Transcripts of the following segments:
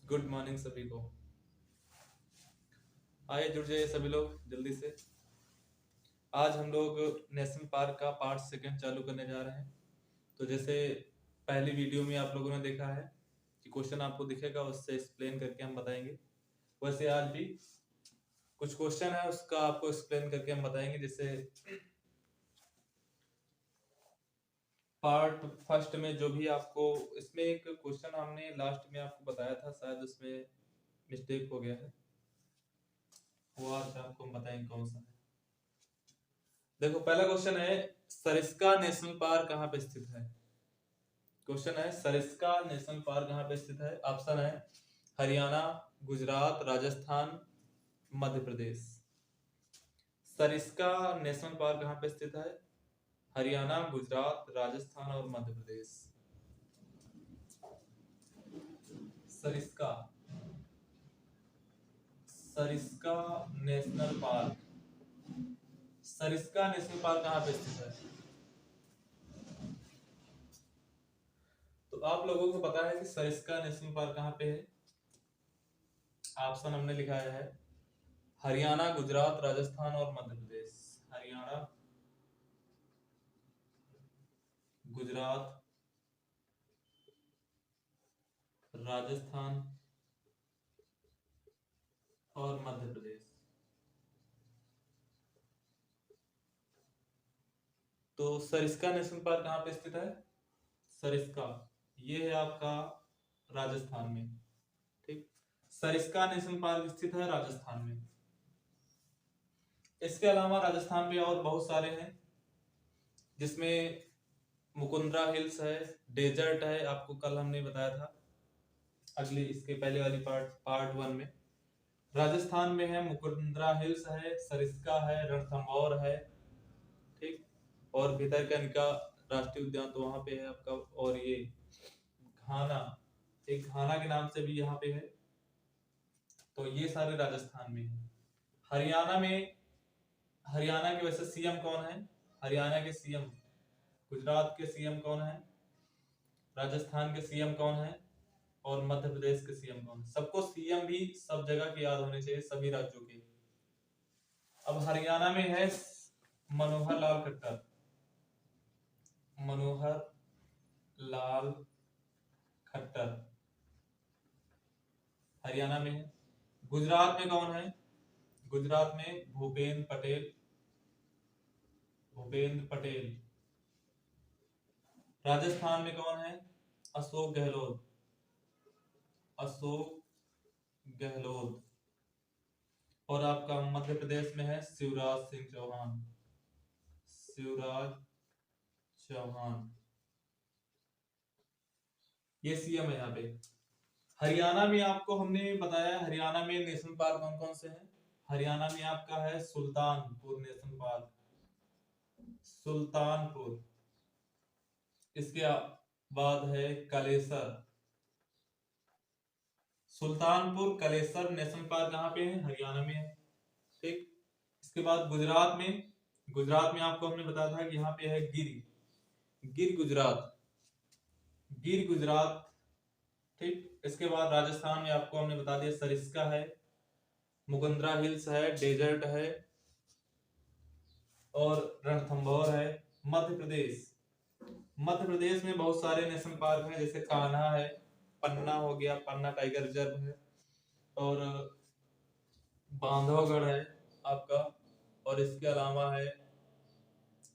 Good morning सभी को। आइए जुड़ जाइए सभी लोग जल्दी से। आज हम लोग नेशनल पार्क का पार्ट सेकंड चालू करने जा रहे हैं। तो जैसे पहली वीडियो में आप लोगों ने देखा है कि क्वेश्चन आपको दिखेगा, उससे एक्सप्लेन करके हम बताएंगे। वैसे आज भी कुछ क्वेश्चन है, उसका आपको एक्सप्लेन करके हम बताएंगे। जैसे पार्ट फर्स्ट में जो भी आपको इसमें एक क्वेश्चन हमने लास्ट में आपको बताया था, शायद उसमें मिस्टेक हो गया है, वो आज आपको हम बताएंगे कौन सा है। देखो पहला क्वेश्चन है, सरिस्का नेशनल पार्क कहाँ पे स्थित है। क्वेश्चन है सरिस्का नेशनल पार्क कहाँ पे स्थित है। ऑप्शन है हरियाणा, गुजरात, राजस्थान, मध्य प्रदेश। सरिस्का नेशनल पार्क कहाँ पे स्थित है। हरियाणा, गुजरात, राजस्थान और Madhya Pradesh. Sariska Sariska national park, Sariska national park कहाँ पे स्थित है। तो आप लोगों को पता है कि सरिस्का नेशनल पार्क कहाँ पे है। ऑप्शन हमने लिखाया है हरियाणा, गुजरात, राजस्थान और मध्य प्रदेश। हरियाणा, गुजरात, राजस्थान और मध्य प्रदेश। तो सरिस्का नेशनल पार्क कहाँ पे स्थित है। सरिस्का ये है आपका राजस्थान में। ठीक, सरिस्का नेशनल पार्क स्थित है राजस्थान में। इसके अलावा राजस्थान में और बहुत सारे हैं, जिसमें मुकुंदरा हिल्स है, डेजर्ट है, आपको कल हमने बताया था अगली इसके पहले वाली पार्ट वन में। राजस्थान में है मुकुंदरा हिल्स है, सरिस्का है, रणथंभौर है। ठीक, और भितरकनिका राष्ट्रीय उद्यान तो वहां पे है आपका, और ये घाना, एक घाना के नाम से भी यहाँ पे है। तो ये सारे राजस्थान में है। हरियाणा में, हरियाणा के वैसे सीएम कौन है। हरियाणा के सीएम, गुजरात के सीएम कौन है, राजस्थान के सीएम कौन है और मध्य प्रदेश के सीएम कौन है। सबको सीएम भी सब जगह के याद होने चाहिए, सभी राज्यों के। अब हरियाणा में है मनोहर लाल खट्टर, मनोहर लाल खट्टर हरियाणा में है। गुजरात में कौन है, गुजरात में भूपेंद्र पटेल, भूपेंद्र पटेल। राजस्थान में कौन है, अशोक गहलोत, अशोक गहलोत। और आपका मध्य प्रदेश में है शिवराज सिंह चौहान, शिवराज चौहान। ये सीएम है यहाँ पे। हरियाणा में आपको हमने बताया, हरियाणा में नेशनल पार्क कौन कौन से हैं। हरियाणा में आपका है सुल्तानपुर नेशनल पार्क, सुल्तानपुर। इसके बाद है कलेसर, सुल्तानपुर कलेसर नेशनल पार्क कहाँ पे है, हरियाणा में है। ठीक, इसके बाद गुजरात में, गुजरात में आपको हमने बताया था कि यहाँ पे है गिर, गिर गुजरात, गिर गुजरात। ठीक, इसके बाद राजस्थान में आपको हमने बता दिया सरिस्का है, मुकुंदरा हिल्स है, डेजर्ट है और रणथंभौर है। मध्य प्रदेश, मध्य प्रदेश में बहुत सारे नेशनल पार्क हैं, जैसे कान्हा है, पन्ना हो गया, पन्ना टाइगर रिजर्व है, और बांधवगढ़ है आपका, और इसके अलावा है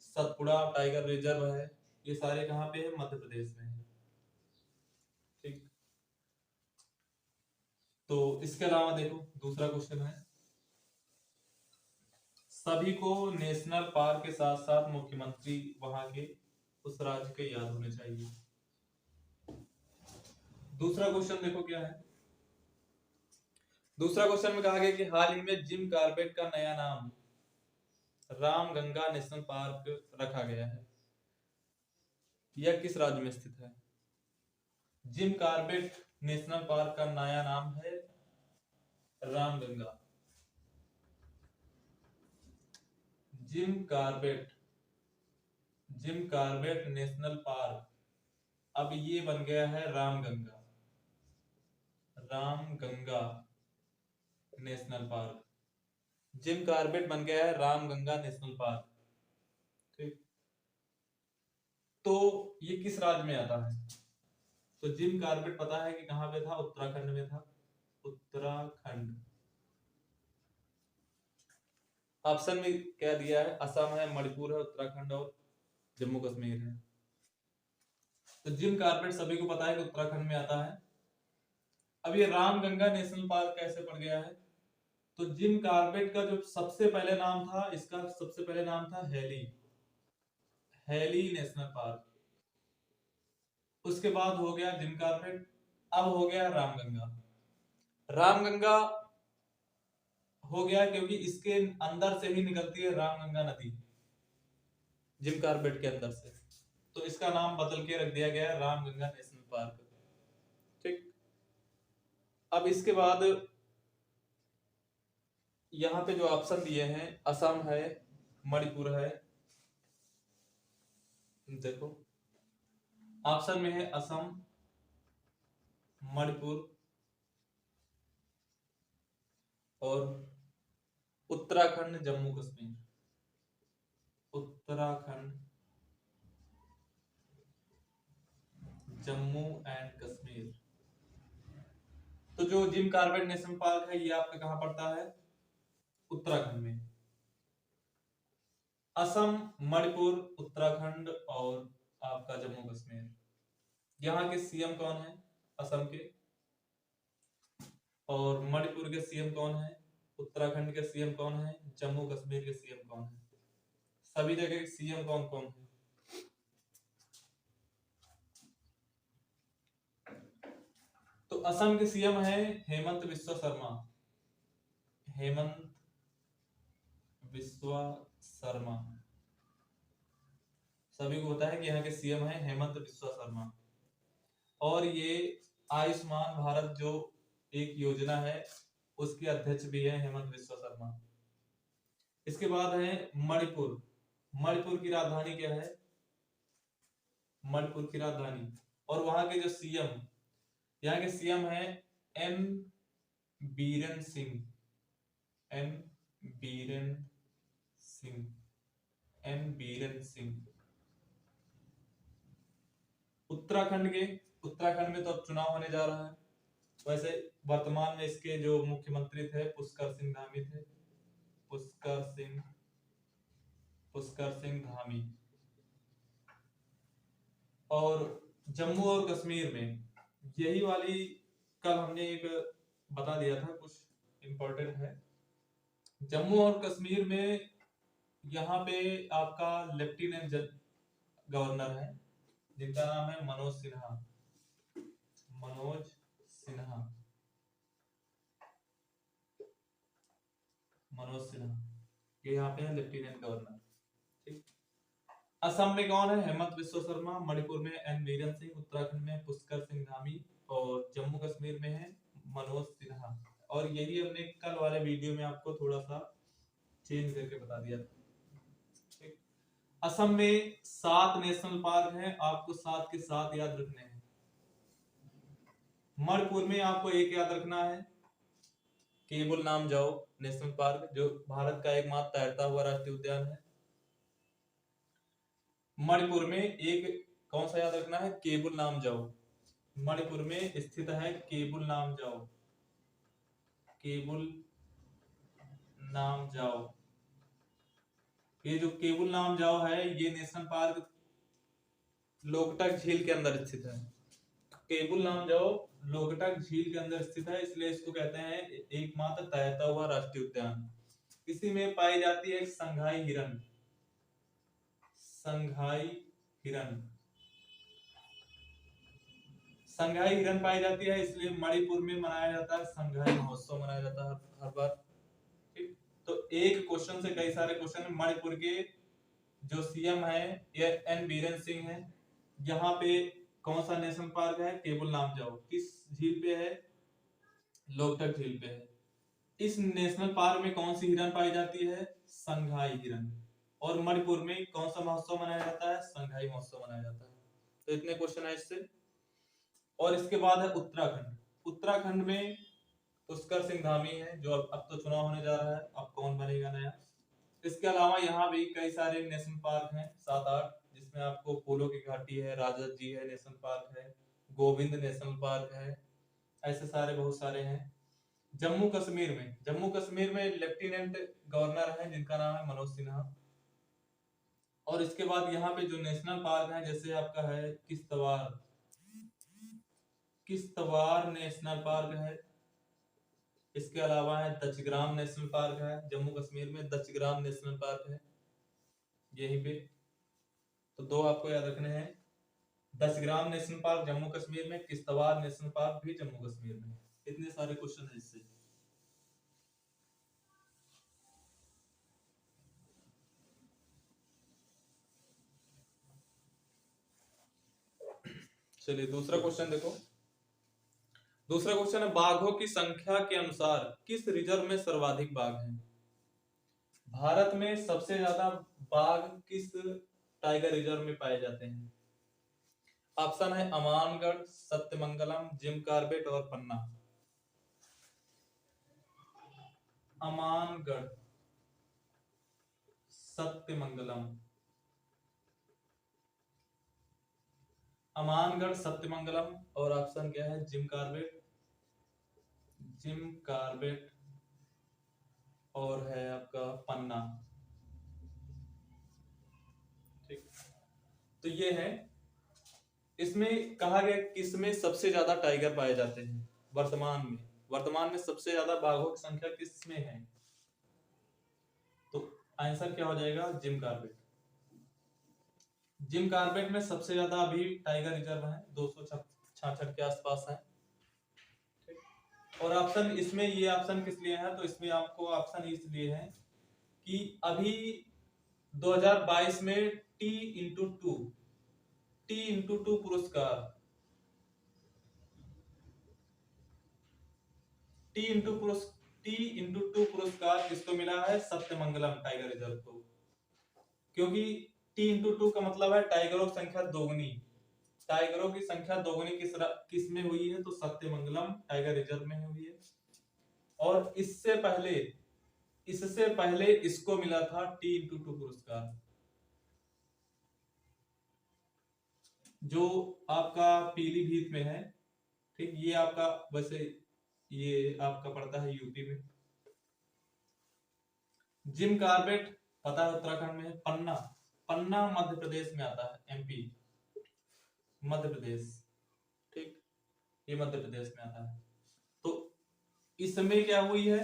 सतपुड़ा टाइगर रिजर्व है। ये सारे कहाँ पे है, मध्य प्रदेश में है। ठीक, तो इसके अलावा देखो दूसरा क्वेश्चन है, सभी को नेशनल पार्क के साथ साथ मुख्यमंत्री वहां के उस राज्य के याद होने चाहिए। दूसरा क्वेश्चन देखो क्या है। दूसरा क्वेश्चन में कहा गया कि हाल ही में जिम कॉर्बेट का नया नाम रामगंगा नेशनल पार्क रखा गया है। यह किस राज्य में स्थित है। जिम कॉर्बेट नेशनल पार्क का नया नाम है Ramganga. Jim Corbett, Jim Corbett national park अब ये बन गया है Ramganga, Ramganga national park. Jim Corbett बन गया है रामगंगा नेशनल पार्क। ठीक, तो ये किस राज्य में आता है? तो जिम कॉर्बेट पता है कि कहां पे था, उत्तराखंड में था। उत्तराखंड। ऑप्शन में क्या दिया है? असम है, मणिपुर है, उत्तराखंड और जम्मू कश्मीर है। तो जिम कॉर्बेट सभी को पता है कि उत्तराखंड में आता है। अब ये रामगंगा नेशनल पार्क कैसे पड़ गया है? तो जिम कॉर्बेट का जो सबसे पहले नाम था, इसका सबसे पहले नाम था हेली, हेली नेशनल पार्क। उसके बाद हो गया जिम कॉर्बेट, अब हो गया रामगंगा। रामगंगा हो गया क्योंकि इसके अंदर से ही निकलती है रामगंगा नदी, जिम कॉर्बेट के अंदर से, तो इसका नाम बदल के रख दिया गया है रामगंगा नेशनल पार्क। ठीक, अब इसके बाद यहाँ पे जो ऑप्शन दिए हैं, असम है, मणिपुर है। देखो ऑप्शन में है असम, मणिपुर और उत्तराखंड, जम्मू कश्मीर। उत्तराखंड, जम्मू एंड कश्मीर। तो जो जिम कॉर्बेट नेशनल पार्क है ये आपका कहां पड़ता है? उत्तराखंड में। असम, मणिपुर, उत्तराखंड और आपका जम्मू कश्मीर। यहाँ के सीएम कौन है? असम के। और मणिपुर के सीएम कौन है? उत्तराखंड के सीएम कौन है? जम्मू कश्मीर के सीएम कौन है? सभी जगह के सीएम कौन कौन है? तो असम के सीएम है हेमंत बिस्वा शर्मा। हेमंत बिस्वा शर्मा, सभी को पता है कि यहाँ के सीएम है हेमंत बिस्वा शर्मा। और ये आयुष्मान भारत जो एक योजना है उसके अध्यक्ष भी है हेमंत बिस्वा शर्मा। इसके बाद है मणिपुर। मणिपुर की राजधानी क्या है? मणिपुर की राजधानी और वहां के जो सीएम, यहाँ के सीएम है N Biren Singh. N Biren Singh, N Biren Singh. Uttarakhand में तो अब चुनाव होने जा रहा है। वैसे वर्तमान में इसके जो मुख्यमंत्री थे पुष्कर सिंह धामी थे, पुष्कर सिंह धामी। और जम्मू और कश्मीर में यही वाली कल हमने एक बता दिया था, कुछ इंपॉर्टेंट है। जम्मू और कश्मीर में यहाँ पे आपका लेफ्टिनेंट गवर्नर है जिनका नाम है मनोज सिन्हा। मनोज सिन्हा, मनोज सिन्हा, ये यहाँ पे है लेफ्टिनेंट गवर्नर। ठीक, असम में कौन है? हेमंत बिस्वा शर्मा। मणिपुर में एन बीरेन सिंह। उत्तराखंड में पुष्कर सिंह धामी। और जम्मू कश्मीर में है मनोज सिन्हा। और यही हमने कल वाले वीडियो में आपको थोड़ा सा चेंज करके बता दिया था। असम में 7 नेशनल पार्क हैं, आपको 7 के 7 याद रखने हैं। मणिपुर में आपको एक याद रखना है, केबुल लामजाओ नेशनल पार्क, जो भारत का एकमात्र तैरता हुआ राष्ट्रीय उद्यान है। मणिपुर में एक कौन सा याद रखना है? केबुल लामजाओ। मणिपुर में स्थित है केबुल लामजाओ। केबुल लामजाओ, ये जो केबुल लामजाओ है ये नेशनल पार्क लोकटक झील के अंदर स्थित है। केबुल लामजाओ लोकटक झील के अंदर स्थित है, इसलिए इसको कहते हैं एकमात्र तैरता हुआ राष्ट्रीय उद्यान। इसी में पाई जाती है संघाई हिरन। संघाई हिरन, संघाई हिरन पाई जाती है, इसलिए मणिपुर में मनाया जाता है संघाई महोत्सव, मनाया जाता है हर बार। ठीक, तो एक क्वेश्चन से कई सारे क्वेश्चन। मणिपुर के जो सीएम है ये एन बीरेन सिंह है। यहाँ पे कौन सा नेशनल पार्क है? केबुल लामजाओ। किस झील पे है? लोकटक झील पे है। इस नेशनल पार्क में कौन सी हिरन पाई जाती है? संघाई हिरन। और मणिपुर में कौन सा महोत्सव मनाया जाता है? संघाई महोत्सव मनाया जाता है। तो इतने क्वेश्चन है इससे। और इसके बाद है उत्तराखंड। उत्तराखंड में पुष्कर सिंह धामी है, जो अब तो चुनाव होने जा रहा है, अब कौन बनेगा नया। इसके अलावा यहाँ भी कई सारे नेशनल पार्क हैं, 7-8, जिसमें आपको फूलों की घाटी है, राजत जी है नेशनल पार्क है, गोविंद नेशनल पार्क है, ऐसे सारे बहुत सारे हैं। जम्मू कश्मीर में लेफ्टिनेंट गवर्नर है जिनका नाम है मनोज सिन्हा। और इसके बाद यहाँ पे जो नेशनल पार्क है, जैसे आपका है किश्तवाड़ नेशनल पार्क है। इसके अलावा है दचग्राम नेशनल पार्क है, जम्मू कश्मीर में दचग्राम नेशनल पार्क है यहीं पे। तो 2 आपको याद रखने हैं, दचग्राम नेशनल पार्क जम्मू कश्मीर में, किश्तवाड़ नेशनल पार्क भी जम्मू कश्मीर में। इतने सारे क्वेश्चन है इससे। चलिए दूसरा क्वेश्चन देखो। दूसरा क्वेश्चन है, बाघों की संख्या के अनुसार किस रिजर्व में सर्वाधिक बाघ हैं? भारत में सबसे ज्यादा बाघ किस टाइगर रिजर्व में पाए जाते हैं? ऑप्शन है अमानगढ़, सत्यमंगलम, जिम कार्बेट और पन्ना। अमानगढ़, सत्यमंगलम, अमानगढ़, सत्यमंगलम और ऑप्शन क्या है जिम कार्बेट। जिम कार्बेट और है आपका पन्ना। ठीक, तो ये है, इसमें कहा गया किसमें सबसे ज्यादा टाइगर पाए जाते हैं वर्तमान में सबसे ज्यादा बाघों की संख्या किसमें है? तो आंसर क्या हो जाएगा, जिम कार्बेट। जिम कार्बेट में सबसे ज्यादा अभी टाइगर रिजर्व है, 266 के आसपास है। और ऑप्शन इसमें ये ऑप्शन किस लिए है, तो इसमें आपको ऑप्शन इसलिए है कि अभी 2022 में T x2 पुरस्कार T x2 पुरस्कार किसको मिला है? सत्यमंगलम टाइगर रिजर्व को। क्योंकि T x2 का मतलब है टाइगरों की संख्या दोगुनी। टाइगरों की संख्या दोगुनी किस में हुई है? तो सत्यमंगलम टाइगर रिजर्व में हुई है। और इससे पहले इसको मिला था T x2 पुरस्कार, जो आपका पीलीभीत में है। ठीक, ये आपका वैसे ये आपका पड़ता है यूपी में। जिम कार्बेट पता है उत्तराखंड में है। पन्ना मध्य प्रदेश में आता है, एमपी मध्य प्रदेश। ठीक, ये मध्य प्रदेश में आता है। तो इसमें क्या हुई है,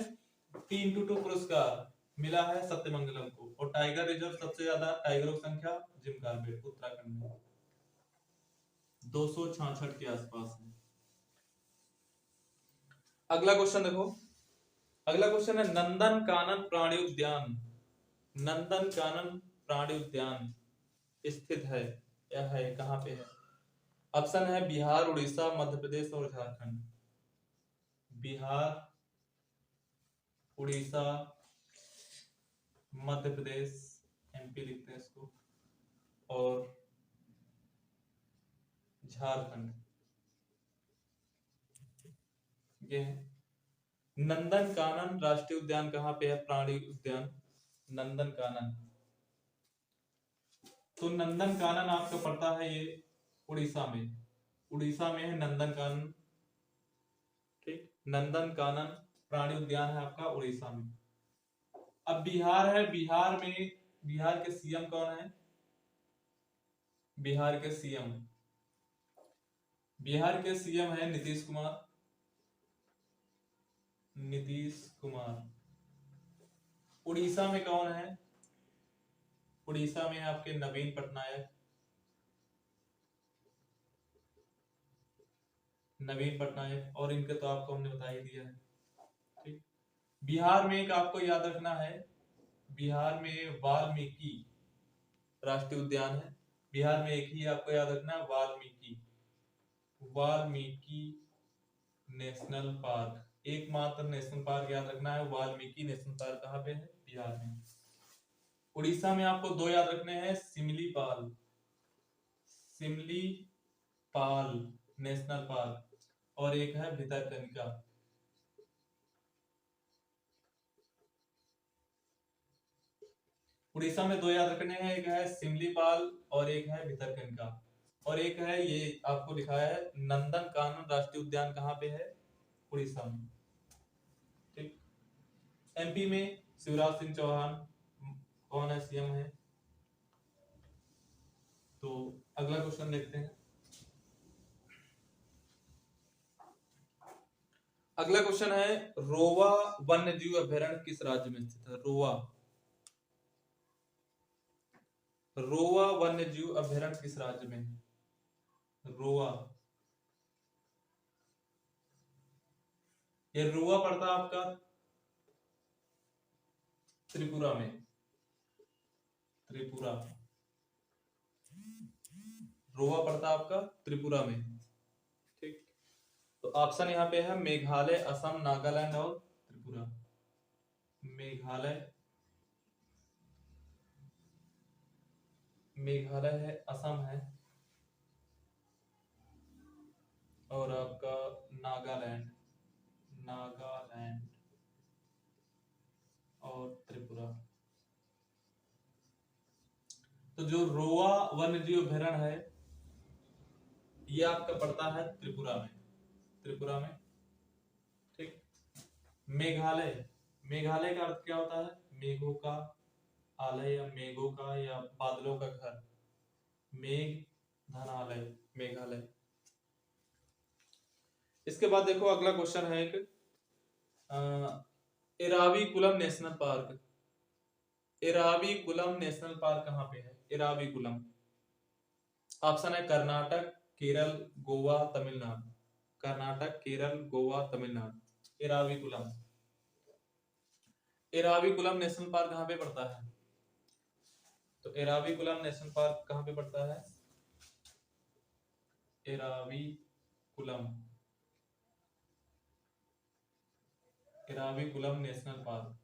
T x2 पुरस्कार मिला है सत्यमंगलम को। और टाइगर रिजर्व सबसे ज्यादा टाइगरों की संख्या जिम कार्बेट उत्तराखंड में 266 के आसपास है। अगला क्वेश्चन देखो। अगला क्वेश्चन है, नंदन कानन प्राणी उद्यान स्थित है या है कहाँ पे है? ऑप्शन है बिहार, उड़ीसा, मध्य प्रदेश और झारखंड। बिहार, उड़ीसा, मध्य प्रदेश, एमपी लिखते हैं इसको, और झारखंड। ये है नंदन कानन राष्ट्रीय उद्यान कहाँ पे है? प्राणी उद्यान नंदन कानन। तो नंदन कानन आपका पड़ता है ये उड़ीसा में है नंदन कानन। ठीक, नंदन कानन प्राणी उद्यान है आपका उड़ीसा में। अब बिहार है, बिहार के सीएम कौन है? बिहार के सीएम है नीतीश कुमार। उड़ीसा में कौन है? उड़ीसा में आपके नवीन पटनायक। और इनके तो आपको हमने बता ही दिया है। ठीक, बिहार में एक आपको याद रखना है, बिहार में वाल्मीकि राष्ट्रीय उद्यान है। बिहार में एक ही आपको याद रखना है, वाल्मीकि नेशनल पार्क। एकमात्र नेशनल पार्क याद रखना है, वाल्मीकि नेशनल पार्क कहाँ पे है? बिहार में। उड़ीसा में आपको 2 याद रखने हैं, सिमलीपाल नेशनल पार्क और एक है भितरकनिका। उड़ीसा में दो याद रखने हैं, एक है सिमलीपाल और एक है भितरकनिका। और एक है, ये आपको दिखाया है, नंदन कानन राष्ट्रीय उद्यान कहाँ पे है? उड़ीसा में। ठीक। एमपी में शिवराज सिंह चौहान कौन है, सीएम है? तो अगला क्वेश्चन देखते हैं। अगला क्वेश्चन है, रोवा वन्य जीव अभयारण्य किस राज्य में स्थित है? रोवा, रोवा वन्य जीव अभयारण्य किस राज्य में है? रोवा, ये रोवा पड़ता है आपका त्रिपुरा में। त्रिपुरा, रोवा पड़ता है आपका त्रिपुरा में। ठीक। तो ऑप्शन यहाँ पे है मेघालय, असम, नागालैंड और त्रिपुरा। मेघालय, मेघालय है, असम है, और आपका नागालैंड, नागालैंड और त्रिपुरा। तो जो रोवा वन्य जीव अभयारण्य है ये आपका पड़ता है त्रिपुरा में। त्रिपुरा में। ठीक। मेघालय, मेघालय का अर्थ क्या होता है? मेघों का आलय या मेघों का या बादलों का घर, मेघ धनालय, मेघालय। इसके बाद देखो अगला क्वेश्चन है एक, Eravikulam national park. Eravikulam national park कहाँ पे है? एराविकुलम, ऑप्शन है कर्नाटक, केरल, गोवा, तमिलनाडु। कर्नाटक, केरल, गोवा, तमिलनाडु। एराविकुलम, एराविकुलम नेशनल पार्क कहाँ पे पड़ता है? तो एराविकुलम नेशनल पार्क कहाँ पे पड़ता है? एराविकुलम, एराविकुलम नेशनल पार्क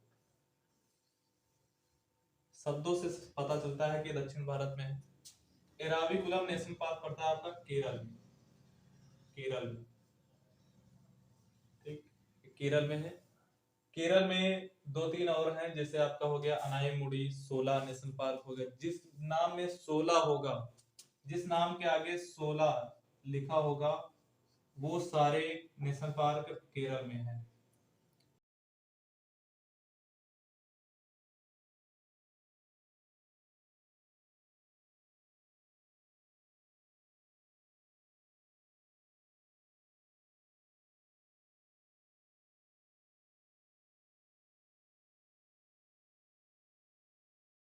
शब्दों से पता चलता है कि दक्षिण भारत में है। एराविकुलम नेशनल पार्क पड़ता है आपका केरल में। केरल, ठीक, केरल में है। केरल में दो तीन और हैं, जैसे आपका हो गया अनाईमुड़ी, सोला नेशनल पार्क हो गया। जिस नाम में 16 होगा, जिस नाम के आगे 16 लिखा होगा, वो सारे नेशनल पार्क केरल में है।